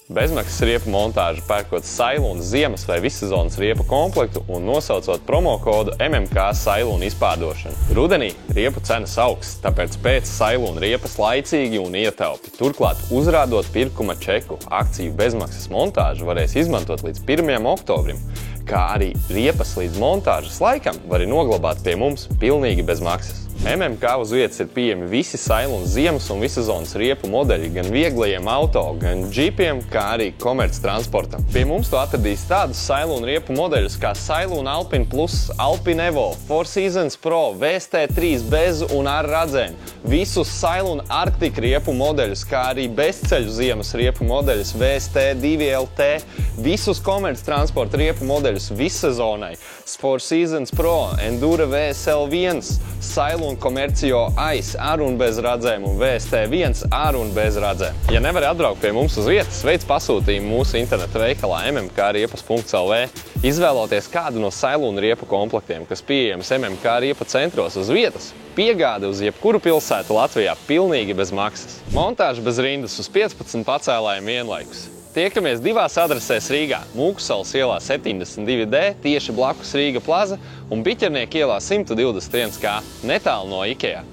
Bezmaksas riepu montāža pērkot Sailūna ziemas vai vissezonas riepu komplektu un nosaucot promo kodu MMK Sailūna izpārdošanu. Rudenī riepu cenas augs, tāpēc pēc Sailūna riepas laicīgi un ietaupi. Turklāt uzrādot pirkuma čeku, akciju bezmaksas montāžu varēs izmantot līdz 1. oktobrim, kā arī riepas līdz montāžas laikam var noglabāt pie mums pilnīgi bez maksas. MMK uz vietas ir pieejami visi Sailūna ziemas un vissezonas riepu modeļi gan vieglajiem auto, gan džipiem, kā arī komerc transportam. Pie mums tu atradīs tādus Sailūna riepu modeļus kā Sailūna Alpine Plus, Alpine Evo, Four Seasons Pro, VST3 bez un ar radzēm, visus Sailūna Arctic riepu modeļus, kā arī bezceļu ziemas riepu modeļus VST2LT, visus komerc transporta riepu modeļus vissezonai, Four Seasons Pro, Endura VSL1, Sailūna Komercio Ice ar un bez radzēm un VST1 ar un bez radzēm. Ja nevari atbraukt pie mums uz vietas, veic pasūtījumu mūsu interneta veikalā mmkriepas.lv, izvēloties kādu no Sailūna riepu komplektiem, kas pieejams MMK riepu centros uz vietas, piegāde uz jebkuru pilsētu Latvijā pilnīgi bez maksas. Montāža bez rindas uz 15 pacēlājiem vienlaikus. Tiekamies divās adresēs Rīgā – Mūksalas ielā 72D, tieši blakus Rīga plaza un Biķernieku ielā 121K, netālu no IKEA.